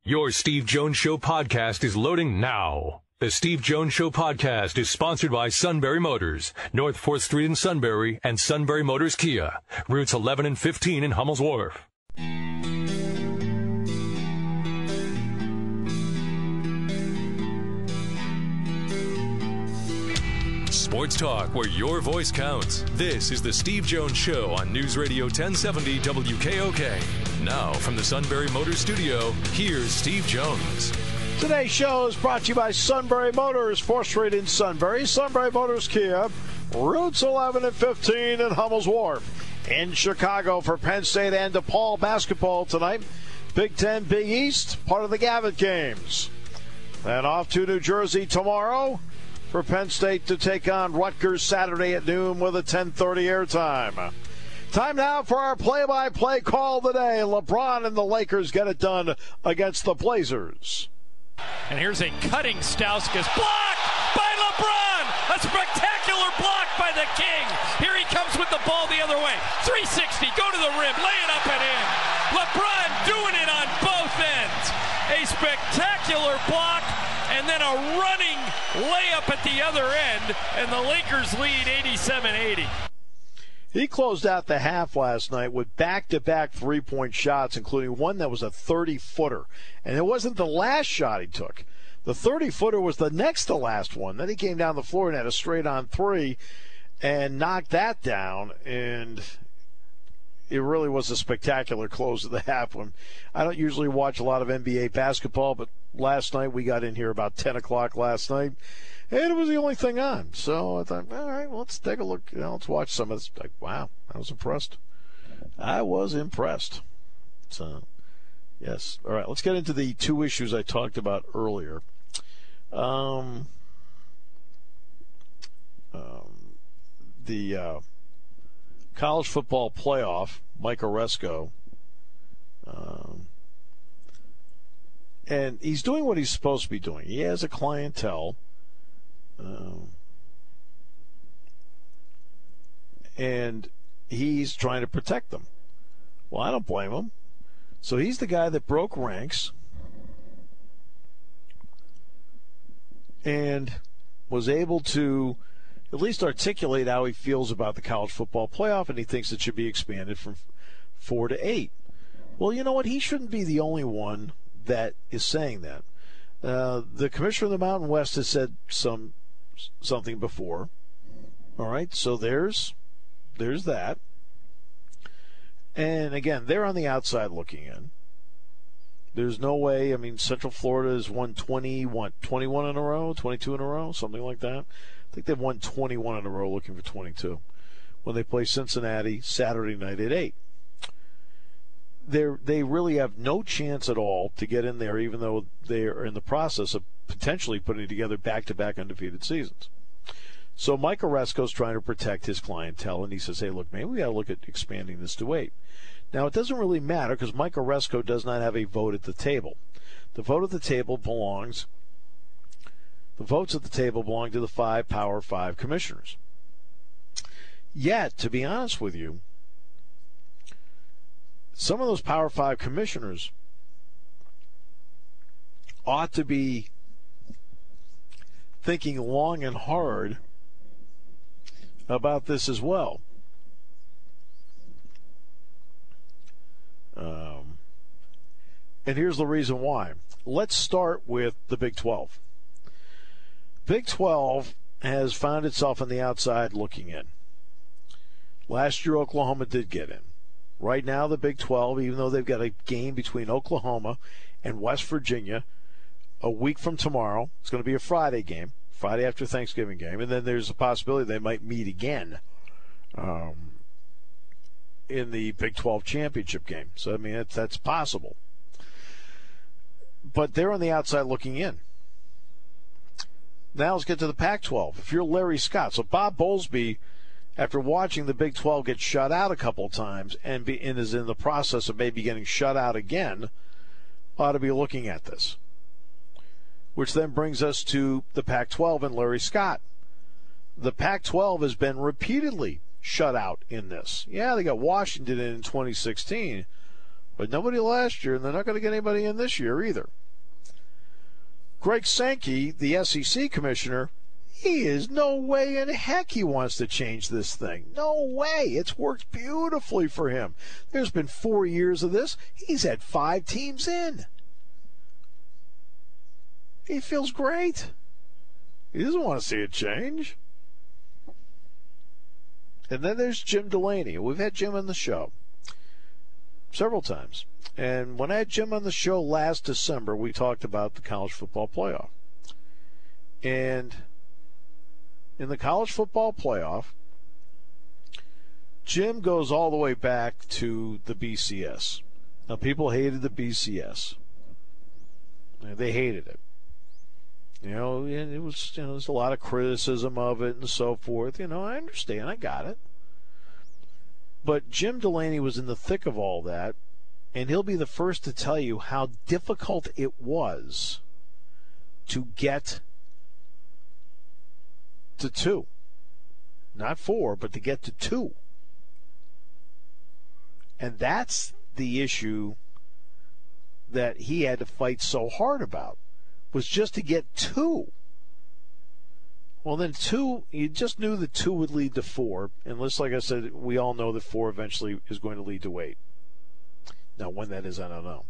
Your Steve Jones Show podcast is loading now. The Steve Jones Show podcast is sponsored by Sunbury Motors, North 4th Street in Sunbury, and Sunbury Motors Kia, routes 11 and 15 in Hummel's Wharf. Sports talk where your voice counts. This is the Steve Jones Show on News Radio 1070 WKOK. Now from the Sunbury Motors studio, here's Steve Jones. Today's show is brought to you by Sunbury Motors, 4th Street in Sunbury, Sunbury Motors Kia, routes 11 and 15 in Hummel's Wharf. In Chicago for Penn State and DePaul basketball tonight. Big Ten, Big East, part of the Gavitt games. And off to New Jersey tomorrow for Penn State to take on Rutgers Saturday at noon with a 10:30 airtime. Time now for our play-by-play call today. LeBron and the Lakers get it done against the Blazers. And here's a cutting Stauskas block by LeBron. A spectacular block by the King. Here he comes with the ball the other way. 360, go to the rim, lay it up and in. LeBron doing it on both ends. A spectacular block and then a running layup at the other end. And the Lakers lead 87-80. He closed out the half last night with back-to-back three-point shots, including one that was a 30-footer. And it wasn't the last shot he took. The 30-footer was the next to last one. Then he came down the floor and had a straight-on three and knocked that down. And it really was a spectacular close of the half. I don't usually watch a lot of NBA basketball, but last night we got in here about 10 o'clock last night. And it was the only thing on. So I thought, all right, well, let's take a look. Let's watch some of this. Like, wow, I was impressed. So, yes. All right, let's get into the two issues I talked about earlier. The college football playoff, Mike Oresco. And he's doing what he's supposed to be doing. He has a clientele. And he's trying to protect them. Well, I don't blame him. So he's the guy that broke ranks and was able to at least articulate how he feels about the college football playoff, and he thinks it should be expanded from 4 to 8. Well, you know what? He shouldn't be the only one that is saying that. The commissioner of the Mountain West has said something before. All right, so there's that. And again, they're on the outside looking in. There's no way. I mean, Central Florida has won 21 in a row, 22 in a row, something like that. I think they've won 21 in a row, looking for 22 when they play Cincinnati Saturday night at 8. They really have no chance at all to get in there, even though they are in the process of potentially putting together back-to-back undefeated seasons. So Mike Oresco's trying to protect his clientele, and he says, hey, look, maybe we got to look at expanding this to 8. Now, it doesn't really matter because Mike Oresco does not have a vote at the table. The votes at the table belong to the 5 Power 5 commissioners. Yet, to be honest with you, some of those Power 5 commissioners ought to be thinking long and hard about this as well. And here's the reason why. Let's start with the Big 12. Big 12 has found itself on the outside looking in. Last year, Oklahoma did get in. Right now, the Big 12, even though they've got a game between Oklahoma and West Virginia a week from tomorrow, it's going to be a Friday game, Friday after Thanksgiving game, and then there's a possibility they might meet again in the Big 12 championship game. So, I mean, that's possible. But they're on the outside looking in. Now let's get to the Pac-12. If you're Larry Scott, so Bob Bowlesby, after watching the Big 12 get shut out a couple times and is in the process of maybe getting shut out again, ought to be looking at this. Which then brings us to the Pac-12 and Larry Scott. The Pac-12 has been repeatedly shut out in this. Yeah, they got Washington in 2016, But nobody last year, and they're not going to get anybody in this year either. Greg Sankey, the SEC commissioner, he is no way in heck he wants to change this thing. No way. It's worked beautifully for him. There's been 4 years of this. He's had 5 teams in. He feels great. He doesn't want to see it change. And then there's Jim Delaney. We've had Jim on the show several times. And when I had Jim on the show last December, we talked about the college football playoff. And in the college football playoff, Jim goes all the way back to the BCS. Now, people hated the BCS. They hated it. And it was, there's a lot of criticism of it and so forth. I understand. I got it. But Jim Delaney was in the thick of all that, and he'll be the first to tell you how difficult it was to get to 2. Not 4, but to get to 2. And that's the issue that he had to fight so hard about, was just to get 2. Well, then 2, you just knew that 2 would lead to 4. Unless, like I said, we all know that 4 eventually is going to lead to 8. Now, when that is, I don't know.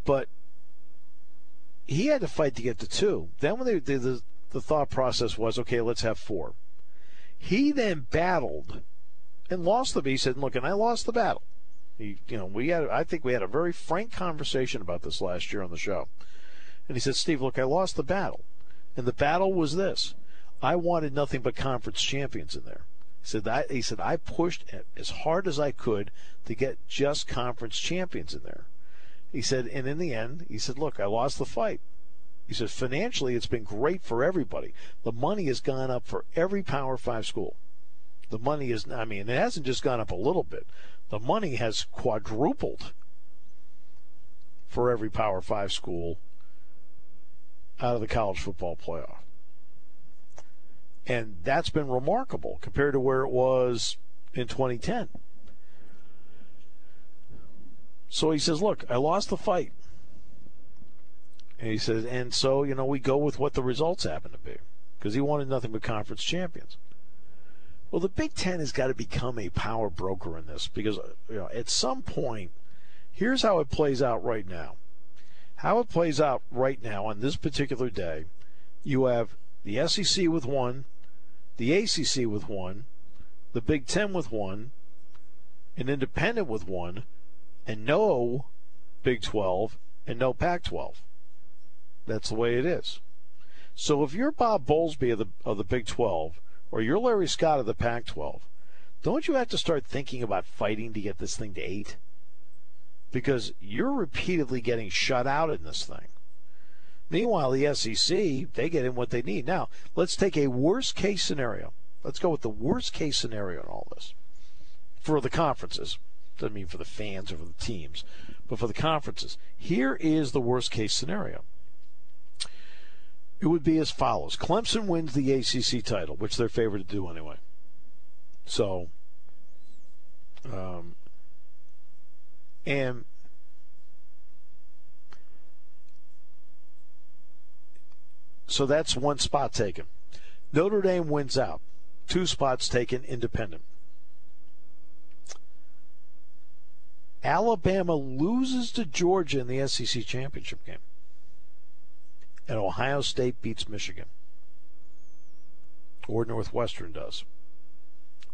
But he had to fight to get to 2. Then when the thought process was, okay, let's have 4. He then battled and lost he said, look, and I lost the battle. I think we had a very frank conversation about this last year on the show. And he said, Steve, look, I lost the battle. And the battle was this. I wanted nothing but conference champions in there. He said, I pushed as hard as I could to get just conference champions in there. He said, and in the end, he said, look, I lost the fight. He says, financially, it's been great for everybody. The money has gone up for every Power 5 school. The money is, it hasn't just gone up a little bit. The money has quadrupled for every Power 5 school out of the college football playoff. And that's been remarkable compared to where it was in 2010. So he says, look, I lost the fight. And he says, and so, we go with what the results happen to be. Because he wanted nothing but conference champions. Well, the Big Ten has got to become a power broker in this. Because, at some point, here's how it plays out right now. How it plays out right now on this particular day, you have the SEC with 1, the ACC with 1, the Big Ten with 1, an independent with 1, and no Big 12 and no Pac-12. That's the way it is. So if you're Bob Bowlesby of the Big 12 or you're Larry Scott of the Pac-12, don't you have to start thinking about fighting to get this thing to 8? Because you're repeatedly getting shut out in this thing. Meanwhile, the SEC, they get in what they need. Now, let's take a worst-case scenario. Let's go with the worst-case scenario in all this. For the conferences. Doesn't mean for the fans or for the teams. But for the conferences. Here is the worst-case scenario. It would be as follows. Clemson wins the ACC title, which they're favored to do anyway. So, and so that's 1 spot taken. Notre Dame wins out. 2 spots taken independent. Alabama loses to Georgia in the SEC championship game. And Ohio State beats Michigan. Or Northwestern does.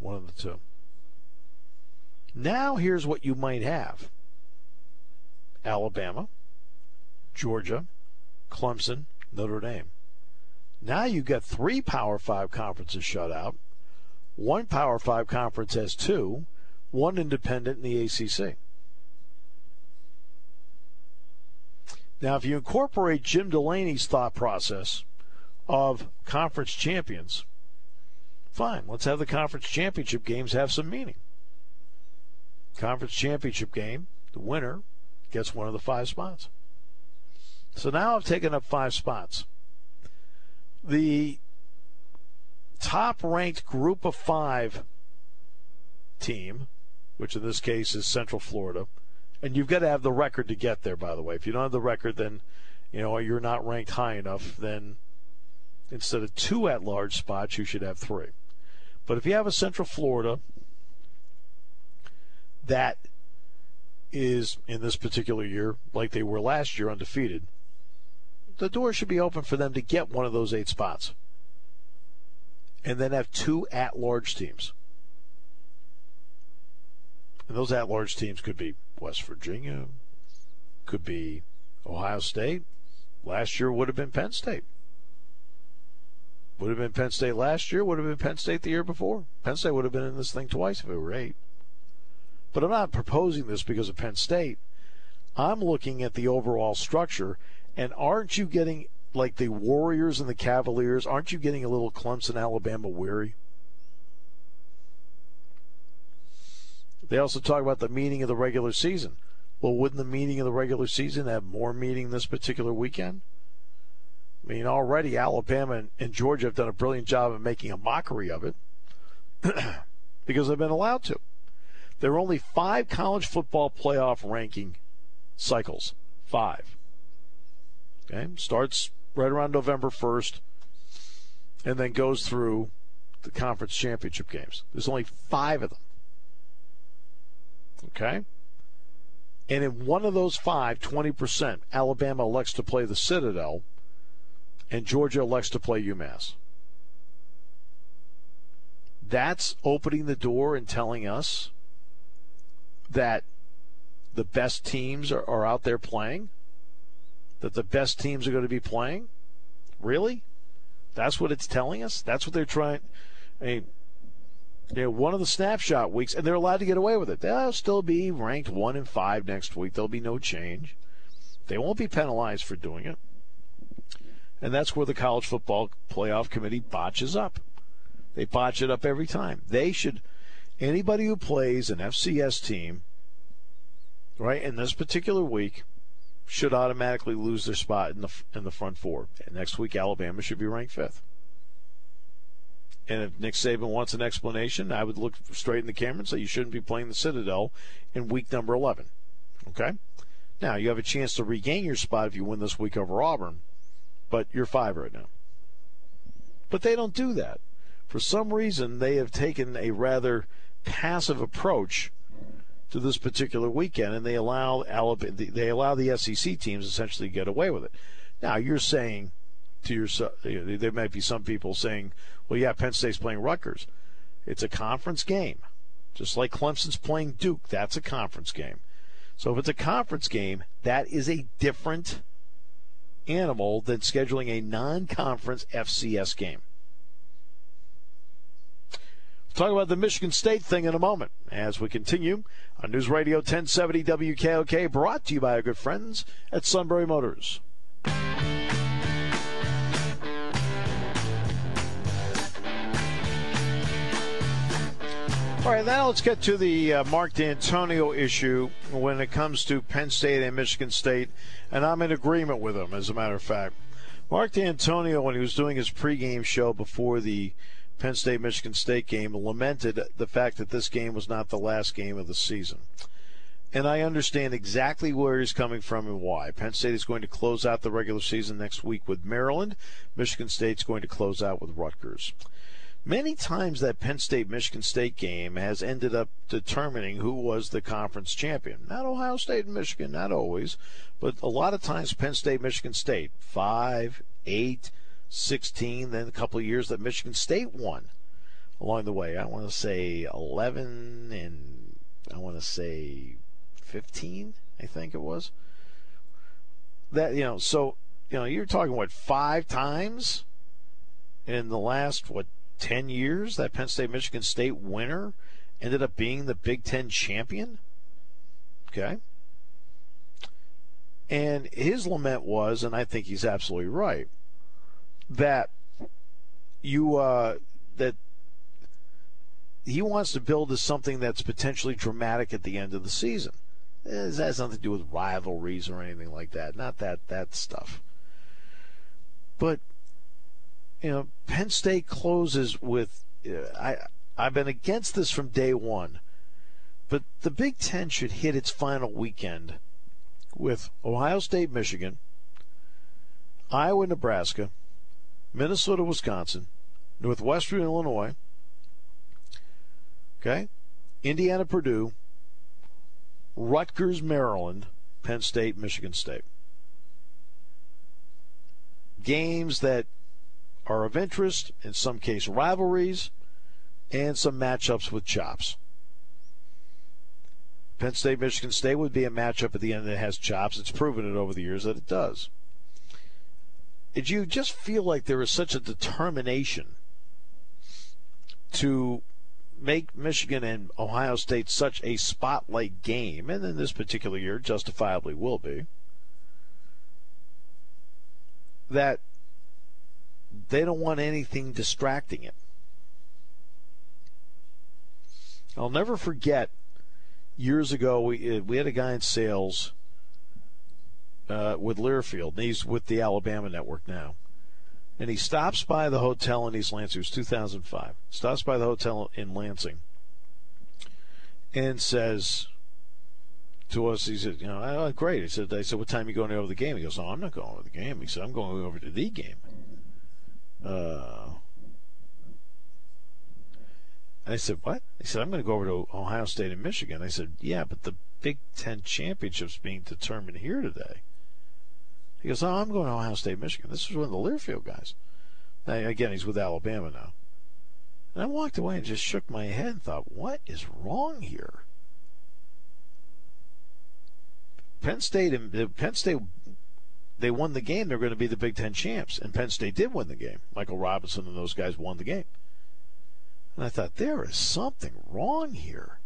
One of the two. Now here's what you might have. Alabama, Georgia, Clemson, Notre Dame. Now you've got 3 Power 5 conferences shut out. 1 Power 5 conference has 2. 1 independent in the ACC. Now, if you incorporate Jim Delaney's thought process of conference champions, fine, let's have the conference championship games have some meaning. Conference championship game, the winner gets one of the 5 spots. So now I've taken up 5 spots. The top-ranked group of 5 team, which in this case is Central Florida, And you've got to have the record to get there, by the way. If you don't have the record, then, you're not ranked high enough. Then instead of 2 at-large spots, you should have 3. But if you have a Central Florida that is, in this particular year, like they were last year, undefeated, the door should be open for them to get one of those 8 spots. And then have 2 at-large teams. And those at-large teams could be West Virginia, could be Ohio State. Last year would have been Penn State. Would have been Penn State last year, would have been Penn State the year before. Penn State would have been in this thing twice if it were 8. But I'm not proposing this because of Penn State. I'm looking at the overall structure, and aren't you getting, like the Warriors and the Cavaliers, aren't you getting a little Clemson, Alabama weary? They also talk about the meaning of the regular season. Well, wouldn't the meaning of the regular season have more meaning this particular weekend? I mean, already Alabama and Georgia have done a brilliant job of making a mockery of it because they've been allowed to. There are only 5 college football playoff ranking cycles. 5. Okay? Starts right around November 1st and then goes through the conference championship games. There's only 5 of them. Okay? And in one of those 5, 20%, Alabama elects to play the Citadel and Georgia elects to play UMass. That's opening the door and telling us that the best teams are out there playing? That the best teams are going to be playing? Really? That's what it's telling us? That's what they're trying. I mean, one of the snapshot weeks, and they're allowed to get away with it. They'll still be ranked 1 and 5 next week. There'll be no change. They won't be penalized for doing it. And that's where the College Football Playoff Committee botches up. They botch it up every time. They should, anybody who plays an FCS team, right, in this particular week, should automatically lose their spot in the front 4. And next week, Alabama should be ranked 5th. And if Nick Saban wants an explanation, I would look straight in the camera and say you shouldn't be playing the Citadel in week number 11. Okay? Now, you have a chance to regain your spot if you win this week over Auburn, but you're 5 right now. But they don't do that. For some reason, they have taken a rather passive approach to this particular weekend, and they allow the SEC teams essentially to get away with it. Now, you're saying to yourself, there might be some people saying, well, yeah, Penn State's playing Rutgers. It's a conference game. Just like Clemson's playing Duke, that's a conference game. So if it's a conference game, that is a different animal than scheduling a non-conference FCS game. We'll talk about the Michigan State thing in a moment as we continue on News Radio 1070 WKOK, brought to you by our good friends at Sunbury Motors. All right, now let's get to the Mark Dantonio issue when it comes to Penn State and Michigan State, and I'm in agreement with him, as a matter of fact. Mark Dantonio, when he was doing his pregame show before the Penn State-Michigan State game, lamented the fact that this game was not the last game of the season. And I understand exactly where he's coming from and why. Penn State is going to close out the regular season next week with Maryland. Michigan State's going to close out with Rutgers. Many times that Penn State-Michigan State game has ended up determining who was the conference champion. Not Ohio State and Michigan, not always, but a lot of times Penn State-Michigan State, 5, 8, 16, then a couple of years that Michigan State won along the way. I want to say 11 and I want to say 15, I think it was. That, so, you're talking, 5 times in the last, 10 years that Penn State-Michigan State winner ended up being the Big Ten champion? Okay. And his lament was, and I think he's absolutely right, that that he wants to build as something that's potentially dramatic at the end of the season. It has nothing to do with rivalries or anything like that. Not that stuff. But Penn State closes with, I've been against this from day one, But the Big Ten should hit its final weekend with Ohio State, Michigan, Iowa, Nebraska, Minnesota, Wisconsin, Northwestern, Illinois, okay, Indiana, Purdue, Rutgers, Maryland, Penn State, Michigan State. Games that are of interest, in some case rivalries, and some matchups with chops. Penn State, Michigan State would be a matchup at the end that has chops. It's proven it over the years that it does. Did you just feel like there is such a determination to make Michigan and Ohio State such a spotlight game, and in this particular year justifiably will be, that they don't want anything distracting it? I'll never forget, years ago, we had a guy in sales with Learfield, and he's with the Alabama Network now. And he stops by the hotel in East Lansing. It was 2005. Stops by the hotel in Lansing and says to us, he said, oh, great. I said, what time are you going over the game? He goes, no, I'm not going over the game. He said, I'm going over to the game. I said, what? He said, I'm going to go over to Ohio State and Michigan. I said, yeah, but the Big Ten Championship's being determined here today. He goes, oh, I'm going to Ohio State, Michigan. This was one of the Learfield guys. Now, again, he's with Alabama now. And I walked away and just shook my head and thought, what is wrong here? Penn State, they won the game. They're going to be the Big Ten champs. And Penn State did win the game. Michael Robinson and those guys won the game. And I thought, there is something wrong here.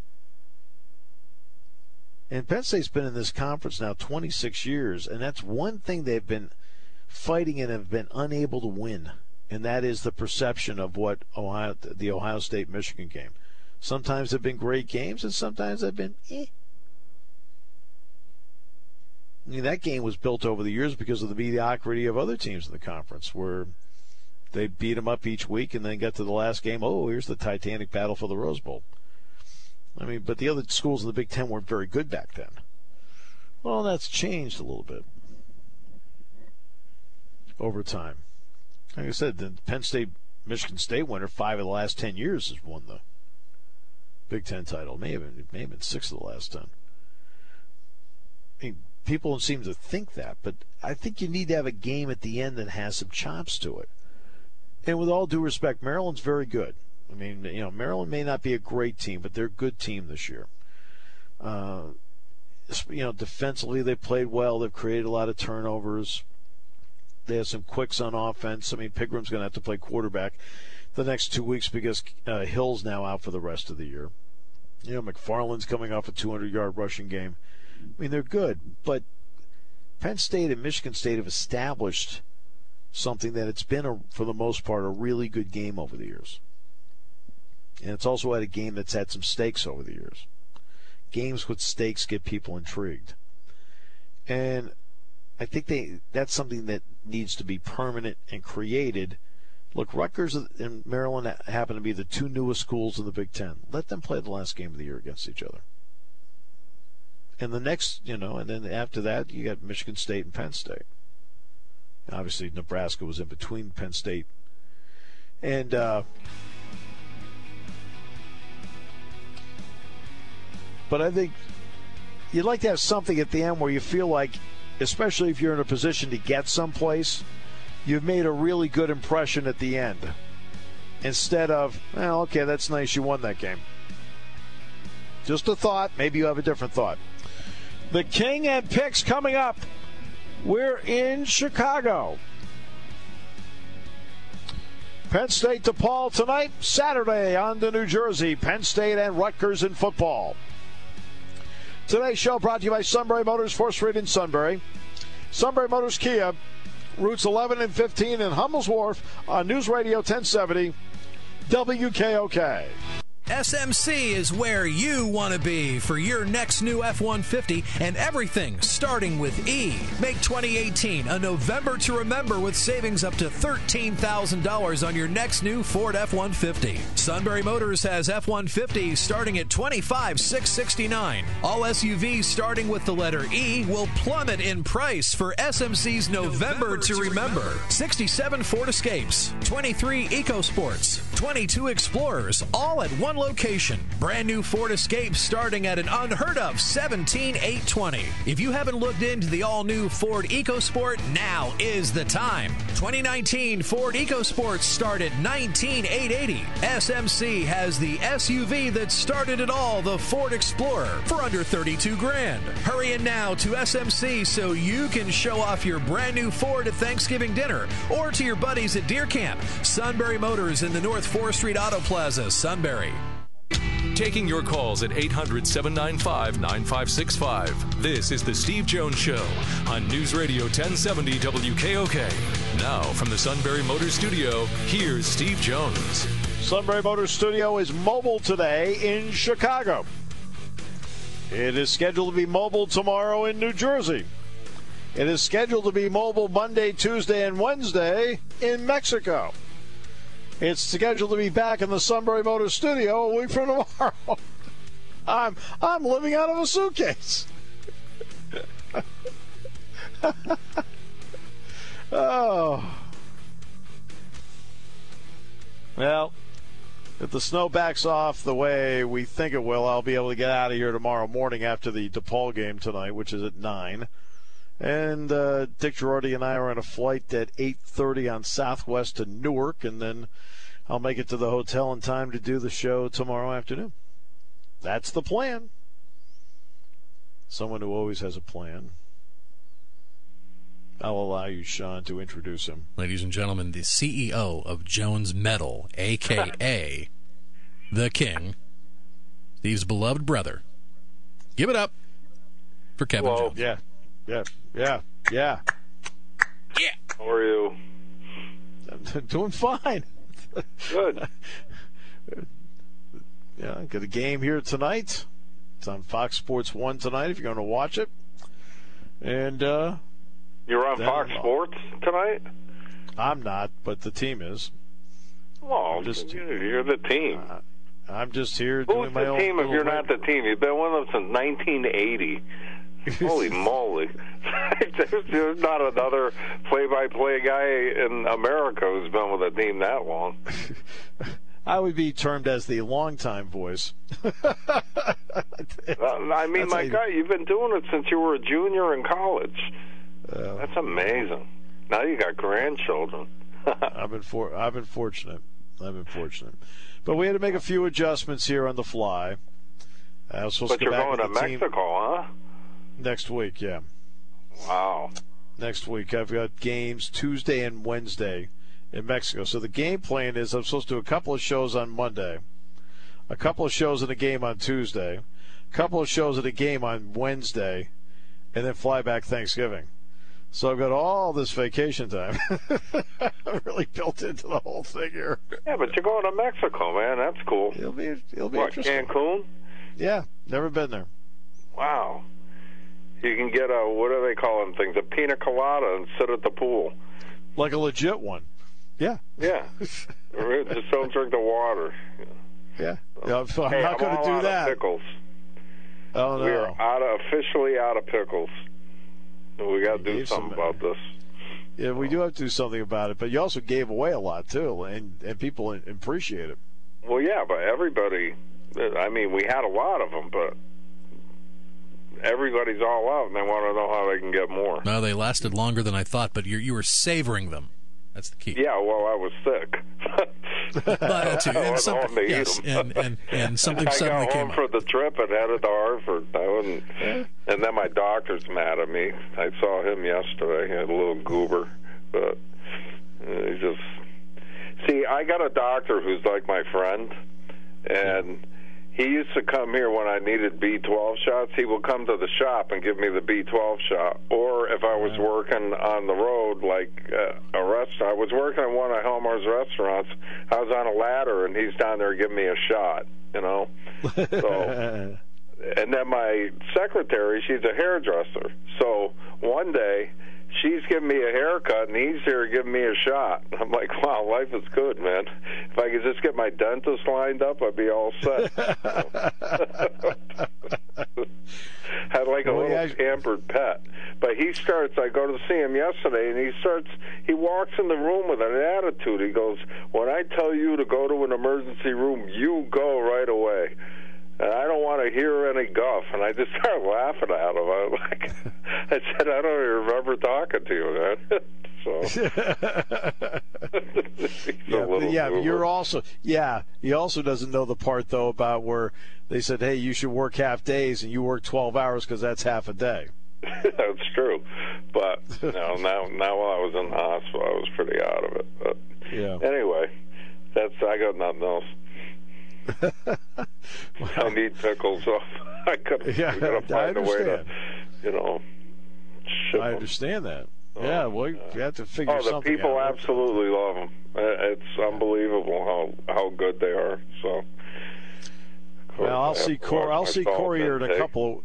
And Penn State's been in this conference now 26 years, and that's one thing they've been fighting and have been unable to win, and that is the perception of what the Ohio State-Michigan game. Sometimes they've been great games, and sometimes they've been I mean, that game was built over the years because of the mediocrity of other teams in the conference, where they beat them up each week and then got to the last game, oh, here's the Titanic battle for the Rose Bowl. I mean, but the other schools in the Big Ten weren't very good back then. Well, that's changed a little bit over time. Like I said, the Penn State, Michigan State winner, 5 of the last 10 years has won the Big Ten title. It may have been 6 of the last 10. I mean, people don't seem to think that, but I think you need to have a game at the end that has some chops to it. And with all due respect, Maryland's very good. I mean, Maryland may not be a great team, but they're a good team this year. Defensively they played well. They've created a lot of turnovers. They have some quicks on offense. I mean, Pigram's going to have to play quarterback the next 2 weeks because Hill's now out for the rest of the year. McFarland's coming off a 200-yard rushing game. I mean, they're good, but Penn State and Michigan State have established something that it's been, for the most part, a really good game over the years. And it's also had a game that's had some stakes over the years. Games with stakes get people intrigued. And I think that's something that needs to be permanent and created. Look, Rutgers and Maryland happen to be the 2 newest schools in the Big Ten. Let them play the last game of the year against each other. And the next, and then after that, you got Michigan State and Penn State. Obviously, Nebraska was in between Penn State and but I think you'd like to have something at the end where you feel like, especially if you're in a position to get someplace, you've made a really good impression at the end. Instead of, well, okay, that's nice, you won that game. Just a thought. Maybe you have a different thought. The King and Picks coming up. We're in Chicago. Penn State DePaul tonight. Saturday on to New Jersey. Penn State and Rutgers in football. Today's show brought to you by Sunbury Motors, 4th Street in Sunbury. Sunbury Motors Kia, routes 11 and 15 in Hummel's Wharf on News Radio 1070 WKOK. SMC is where you want to be for your next new F-150 and everything starting with E. Make 2018 a November to remember with savings up to $13,000 on your next new Ford F-150. Sunbury Motors has F-150 starting at $25,669. All SUVs starting with the letter E will plummet in price for SMC's November to remember. 67 Ford Escapes, 23 EcoSports, 22 Explorers, all at one location. Brand new Ford Escape starting at an unheard of $17,820. If you haven't looked into the all-new Ford EcoSport, now is the time. 2019 Ford EcoSports start at $19,880. SMC has the SUV that started it all, the Ford Explorer, for under $32,000. Hurry in now to SMC so you can show off your brand new Ford at Thanksgiving dinner or to your buddies at Deer Camp. Sunbury Motors in the North 4th Street Auto Plaza, Sunbury. Taking your calls at 800-795-9565. This is the Steve Jones Show on News Radio 1070 WKOK. Now from the Sunbury Motors Studio, here's Steve Jones. Sunbury Motors Studio is mobile today in Chicago. It is scheduled to be mobile tomorrow in New Jersey. It is scheduled to be mobile Monday, Tuesday, and Wednesday in Mexico. It's scheduled to be back in the Sunbury Motors Studio a week from tomorrow. I'm living out of a suitcase. Oh. Well, if the snow backs off the way we think it will, I'll be able to get out of here tomorrow morning after the DePaul game tonight, which is at 9. And Dick Girardi and I are on a flight at 8:30 on Southwest to Newark, and then I'll make it to the hotel in time to do the show tomorrow afternoon. That's the plan. Someone who always has a plan. I'll allow you, Sean, to introduce him. Ladies and gentlemen, the CEO of Jones Metal, a.k.a. The King, Steve's beloved brother. Give it up for Kevin Jones. Yeah. How are you? I'm doing fine. Good. Yeah, got a game here tonight. It's on Fox Sports 1 tonight if you're going to watch it. And you're on Fox Sports tonight? I'm not, but the team is. Well, you're the team. I'm just here doing my own. Who's the team if you're not the team? You've been with them since 1980. Holy moly. There's not another play-by-play guy in America who's been with a team that long. I would be termed as the longtime voice. I mean, my God, you've been doing it since you were a junior in college. That's amazing. Now you got grandchildren. I've been fortunate. But we had to make a few adjustments here on the fly. I was supposed but to go you're back going to Mexico, huh? Next week, yeah. Wow. Next week. I've got games Tuesday and Wednesday in Mexico. So the game plan is I'm supposed to do a couple of shows on Monday, a couple of shows in a game on Tuesday, a couple of shows in a game on Wednesday, and then fly back Thanksgiving. So I've got all this vacation time. really built into the whole thing here. Yeah, but you're going to Mexico, man. That's cool. It'll be what, interesting. Cancun? Yeah, never been there. Wow. You can get what do they call them things? A pina colada and sit at the pool. Like a legit one. Yeah. Yeah. Just don't drink the water. Yeah. I'm not going to do that. Of pickles. Oh, no. We are officially out of pickles. We got to do something about this. Yeah, we do have to do something about it. But you also gave away a lot, too, and people appreciate it. Well, yeah, but everybody, I mean, we had a lot of them, but everybody's all out, and they want to know how they can get more. No, they lasted longer than I thought, but you were savoring them. That's the key. Yeah, well, I was sick. And something suddenly came up. I got home for the trip and headed to Hartford. And then my doctor's mad at me. I saw him yesterday. He had a little goober. But he just... See, I got a doctor who's like my friend, and he used to come here when I needed B12 shots. He would come to the shop and give me the B12 shot. Or if I was working on the road, like a restaurant, I was working at one of Helmer's restaurants. I was on a ladder, and he's down there giving me a shot, you know. So, and then my secretary, she's a hairdresser. So one day, she's giving me a haircut, and he's here giving me a shot. I'm like, wow, life is good, man. If I could just get my dentist lined up, I'd be all set. Had like a little pampered pet. But I go to see him yesterday, and he walks in the room with an attitude. He goes, when I tell you to go to an emergency room, you go right away. And I don't want to hear any guff. And I just started laughing at him. I said, I don't even remember talking to you, man. He also doesn't know the part, though, about where they said, hey, you should work half days, and you work 12 hours because that's half a day. That's true. But now while I was in the hospital, I was pretty out of it. But anyway, I got nothing else. I need pickles, so I gotta find a way to, ship I understand that. Yeah, well, you have to figure something out. The people absolutely love them. It's unbelievable how good they are. So, well, I'll see Corey here in a couple.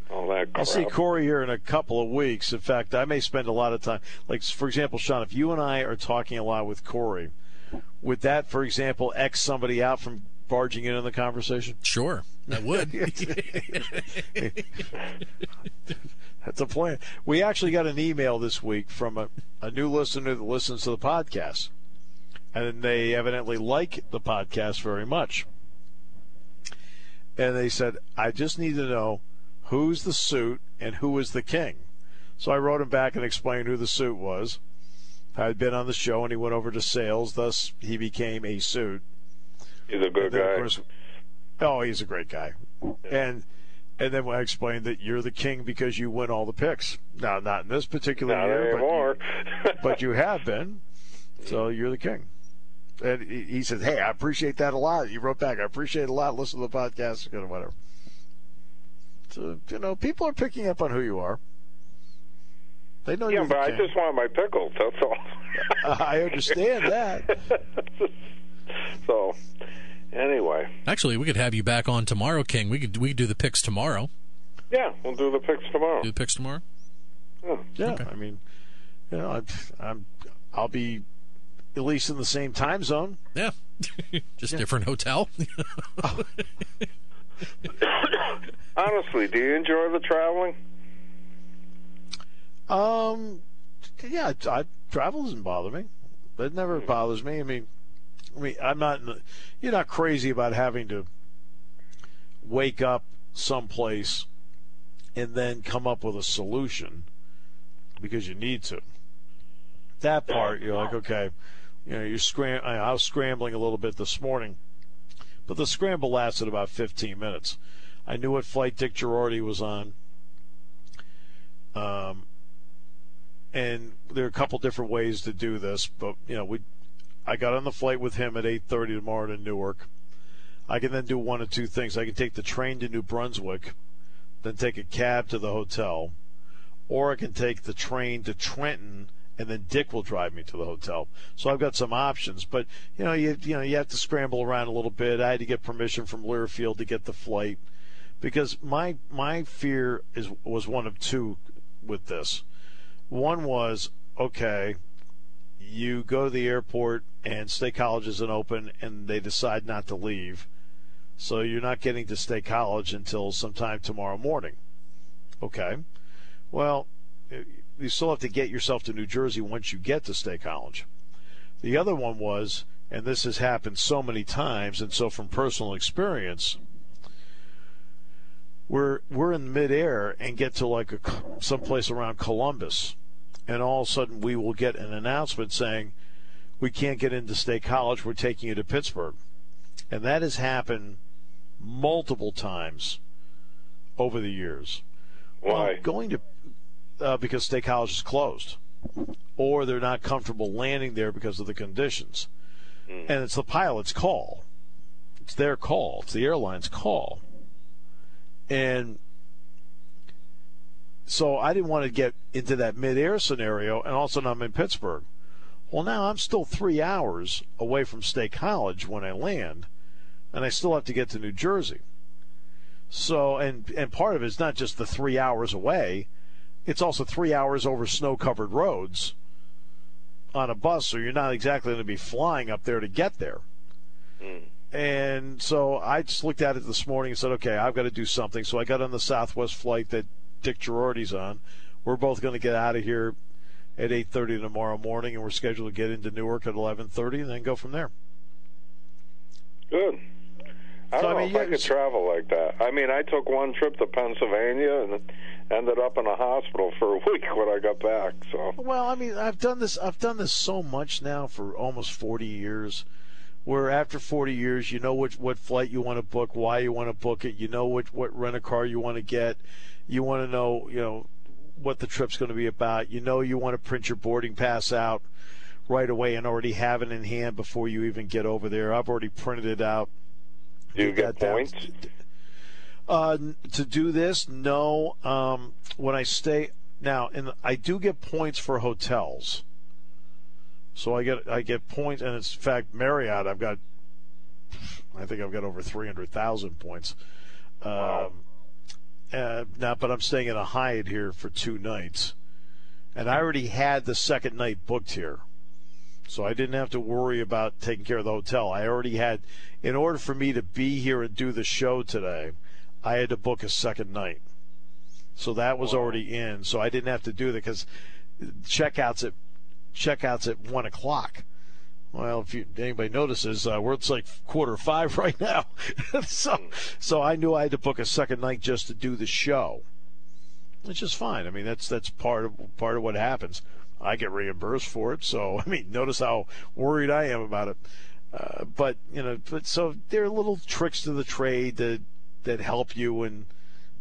I'll see Corey here in a couple of weeks. In fact, I may spend a lot of time. Like, for example, Sean, if you and I are talking a lot with Corey, would that, for example, X somebody out from barging in on the conversation? Sure, that would. That's a plan. We actually got an email this week from a new listener that listens to the podcast, and they evidently like the podcast very much. And they said, I just need to know who's the suit and who is the king. So I wrote him back and explained who the suit was. I had been on the show, and he went over to sales, thus he became a suit. He's a good guy. He's a great guy. And then I explained that you're the king because you win all the picks. Now, not in this particular year, but you have been. So you're the king. And he said, hey, I appreciate that a lot. You wrote back, I appreciate it a lot. Listen to the podcast, whatever. So, people are picking up on who you are. They know you're the king. I just want my pickles, that's all. I understand that. So, anyway. Actually, we could have you back on tomorrow, King. We could do the picks tomorrow. Yeah, we'll do the picks tomorrow. Do the picks tomorrow? Yeah. Okay. I mean, I'll be at least in the same time zone. Yeah. Just different hotel. Honestly, do you enjoy the traveling? Yeah, travel doesn't bother me. It never bothers me. I mean, I'm not. You're not crazy about having to wake up someplace and then come up with a solution because you need to. That part, you're like, okay, I was scrambling a little bit this morning, but the scramble lasted about 15 minutes. I knew what flight Dick Girardi was on. And there are a couple different ways to do this, but I got on the flight with him at 8:30 tomorrow to Newark. I can then do one of two things. I can take the train to New Brunswick, then take a cab to the hotel, or I can take the train to Trenton, and then Dick will drive me to the hotel. So I've got some options, but you have to scramble around a little bit. I had to get permission from Learfield to get the flight because my fear was one of two with this. One was, okay, you go to the airport and State College isn't open and they decide not to leave. So you're not getting to State College until sometime tomorrow morning. Okay. Well, you still have to get yourself to New Jersey once you get to State College. The other one was, and this has happened so many times, and so from personal experience, we're in midair and get to someplace around Columbus, and all of a sudden we will get an announcement saying, we can't get into State College, we're taking you to Pittsburgh. And that has happened multiple times over the years. Why? Because State College is closed, or they're not comfortable landing there because of the conditions. And it's the pilot's call. It's their call. It's the airline's call. And so I didn't want to get into that midair scenario, and all of a sudden I'm in Pittsburgh. Well, now I'm still 3 hours away from State College when I land, and I still have to get to New Jersey. So, and part of it is not just the 3 hours away, it's also 3 hours over snow-covered roads on a bus, so you're not exactly going to be flying up there to get there. And so I just looked at it this morning and said, okay, I've got to do something. So I got on the Southwest flight that Dick Girardi's on. We're both going to get out of here at 8:30 tomorrow morning, and we're scheduled to get into Newark at 11:30 and then go from there. Good. I don't know if I could travel like that. I mean, I took one trip to Pennsylvania and ended up in a hospital for a week when I got back. So. Well, I mean, I've done this so much now for almost 40 years. Where after 40 years, you know what flight you want to book, why you want to book it, you know what rent-a-car you want to get, you want to know, what the trip's going to be about, you want to print your boarding pass out right away and already have it in hand before you even get over there. I've already printed it out. Do you get points? To do this, no. When I stay now, and I do get points for hotels. So I get points, and it's, in fact, Marriott, I think I've got over 300,000 points. Wow. Now, but I'm staying at a Hyatt here for 2 nights, and I already had the second night booked here, so I didn't have to worry about taking care of the hotel. I already had, in order for me to be here and do the show today, I had to book a second night, so that was already in. So I didn't have to do that because checkouts at 1:00. Well, if anybody notices, it's like 4:45 right now. so I knew I had to book a second night just to do the show, which is fine. I mean, that's part of what happens. I get reimbursed for it, so I mean, notice how worried I am about it. But so there are little tricks to the trade that help you, and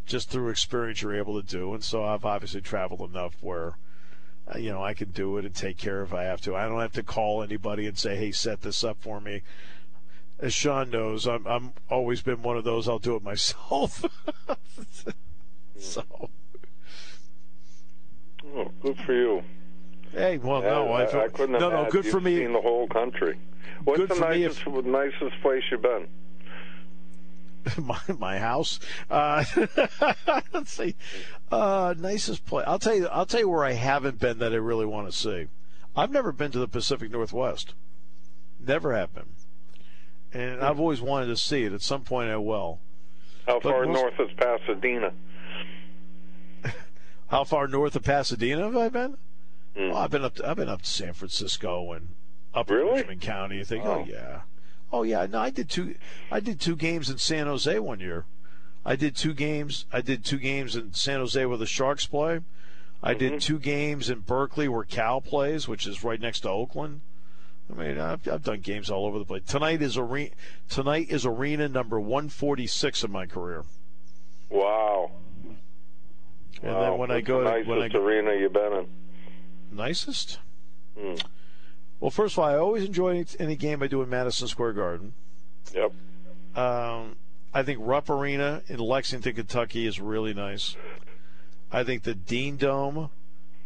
just through experience you're able to do. And so I've obviously traveled enough where. I can do it and take care if I have to. I don't have to call anybody and say, hey, set this up for me. As Sean knows, I'm always been one of those, I'll do it myself. So. Oh, good for you. Hey, well, no. I couldn't have no, good for me. Seen the whole country. What's good the nicest place you've been? My house. Let's see. Nicest place. I'll tell you where I haven't been that I really want to see. I've never been to the Pacific Northwest. Never have been. And I've always wanted to see it. At some point I will. How far north is Pasadena? How far north of Pasadena have I been? Oh, I've been up to San Francisco and up in Richmond County. You think, oh yeah. No, I did two games in San Jose one year. I did two games in San Jose where the Sharks play. I did 2 games in Berkeley where Cal plays, which is right next to Oakland. I mean, I've done games all over the place. Tonight is arena number 146 in my career. Wow. And then when I go, nicest arena you've been in? Nicest? Well, first of all, I always enjoy any game I do in Madison Square Garden. Yep. I think Rupp Arena in Lexington, Kentucky is really nice. I think the Dean Dome,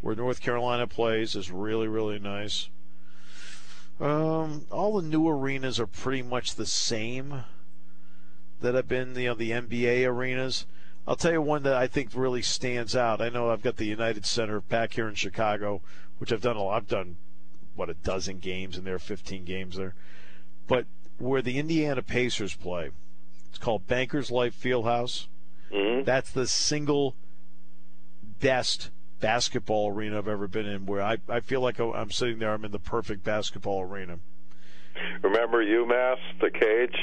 where North Carolina plays, is really, really nice. All the new arenas are pretty much the same that have been, the NBA arenas. I'll tell you one that I think really stands out. I know I've got the United Center back here in Chicago, which I've done a dozen games in there, 15 games there. But where the Indiana Pacers play, it's called Bankers Life Fieldhouse. Mm-hmm. That's the single best basketball arena I've ever been in, where I feel like I'm sitting there, I'm in the perfect basketball arena. Remember UMass, the cage?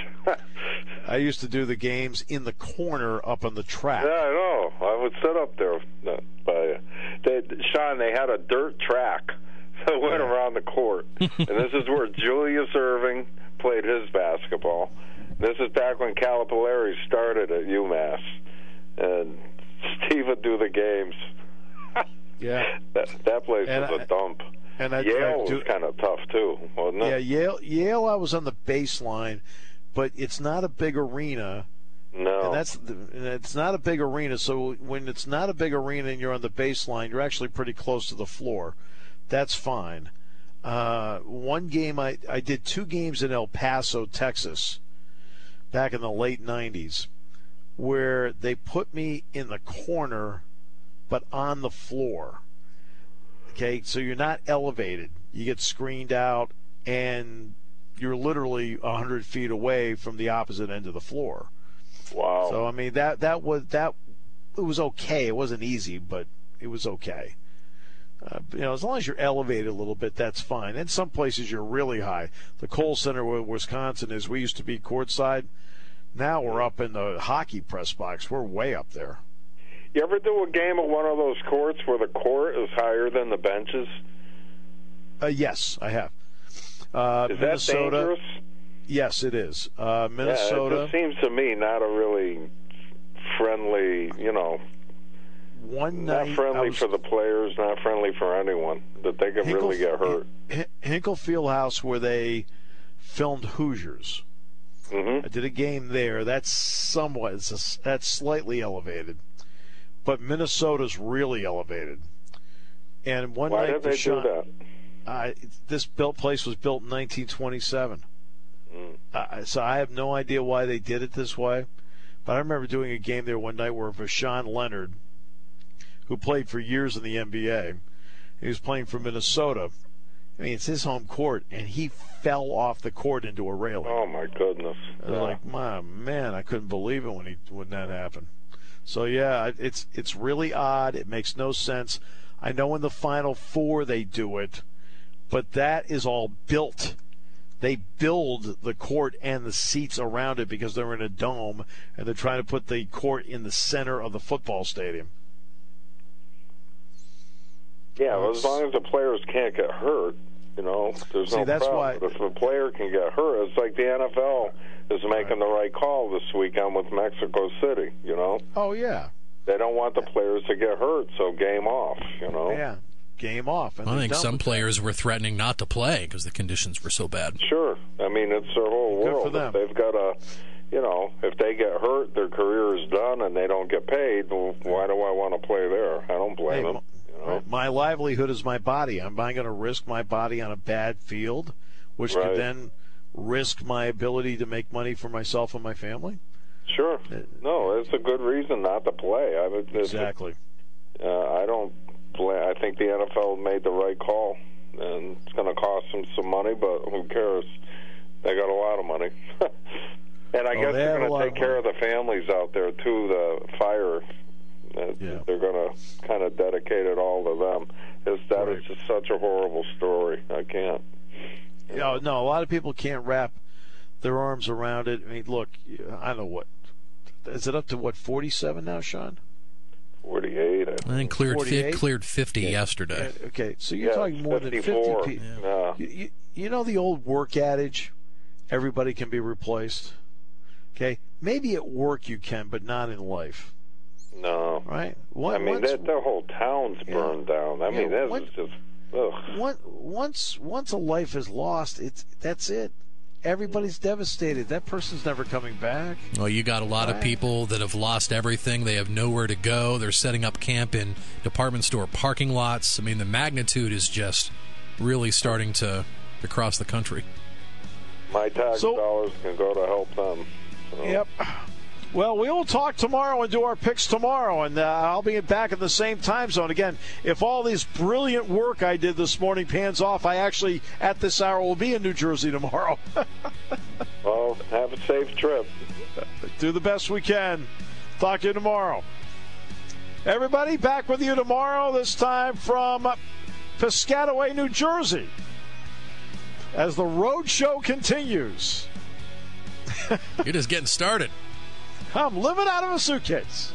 I used to do the games in the corner up on the track. Yeah, I know. I would sit up there. Sean, they had a dirt track that went around the court. And this is where Julius Erving played his basketball. This is back when Calipari started at UMass. And Steve would do the games. Yeah. That place was a dump. And Yale was kind of tough, too, wasn't it? Yeah, Yale I was on the baseline, but it's not a big arena. No. And it's not a big arena, so when it's not a big arena and you're on the baseline, you're actually pretty close to the floor. That's fine. One game, I did 2 games in El Paso, Texas, back in the late 90s, where they put me in the corner but on the floor. Okay, so you're not elevated. You get screened out, and you're literally 100 feet away from the opposite end of the floor. Wow. So I mean that it was okay. It wasn't easy, but it was okay. As long as you're elevated a little bit, that's fine. In some places you're really high. The Kohl Center where Wisconsin is, we used to be courtside. Now we're up in the hockey press box. We're way up there. You ever do a game at one of those courts where the court is higher than the benches? Yes, I have. Is Minnesota, that dangerous? Yes, it is. Minnesota. Yeah, it just seems to me not a really friendly, not friendly for the players, not friendly for anyone, that they could really get hurt. Hinkle Fieldhouse, where they filmed Hoosiers. Mm-hmm. I did a game there. That's slightly elevated. But Minnesota's really elevated. And one Why night did they do that? This place was built in 1927. So I have no idea why they did it this way. But I remember doing a game there one night where Vashawn Leonard, who played for years in the NBA, he was playing for Minnesota. I mean, it's his home court, and he fell off the court into a railing. Oh, my goodness. Like, my man, I couldn't believe it when that happened. So, yeah, it's really odd. It makes no sense. I know in the Final Four they do it, but that is all built. They build the court and the seats around it because they're in a dome, and they're trying to put the court in the center of the football stadium. Yeah, well, as long as the players can't get hurt, there's no that's problem. why, but if a player can get hurt, it's like the NFL is making the right call this weekend with Mexico City, Oh, yeah. They don't want the players to get hurt, so game off, Yeah, game off. And I think some players were threatening not to play because the conditions were so bad. Sure. I mean, it's their whole world. Good for them. If they've got if they get hurt, their career is done and they don't get paid, well, why do I want to play there? I don't blame them. My livelihood is my body. Am I going to risk my body on a bad field, which could then risk my ability to make money for myself and my family? Sure. No, it's a good reason not to play. Exactly. I don't play. I think the NFL made the right call, and it's going to cost them some money, but who cares? They got a lot of money. And I guess they're going to take care of the families out there, too, the fire. They're going to kind of dedicate it all to them. That is just such a horrible story. I can't. No, a lot of people can't wrap their arms around it. I mean, look, I don't know what. Is it up to, 47 now, Sean? 48. I think cleared 50 yesterday. Okay, so you're talking more 54. than 50 people. Yeah. You know the old work adage, everybody can be replaced? Okay, maybe at work you can, but not in life. No. Right? The whole town's burned down. I mean, that's just... Ugh. Once a life is lost, that's it. Everybody's devastated. That person's never coming back. Well, you got a lot of people that have lost everything. They have nowhere to go. They're setting up camp in department store parking lots. I mean, the magnitude is just really starting to across the country. My tax dollars can go to help them. So. Yep. Well, we will talk tomorrow and do our picks tomorrow, and I'll be back in the same time zone. Again, if all this brilliant work I did this morning pans off, I actually, at this hour, will be in New Jersey tomorrow. Well, have a safe trip. Do the best we can. Talk to you tomorrow. Everybody, back with you tomorrow, this time from Piscataway, New Jersey, as the road show continues. You're just getting started. I'm living out of a suitcase.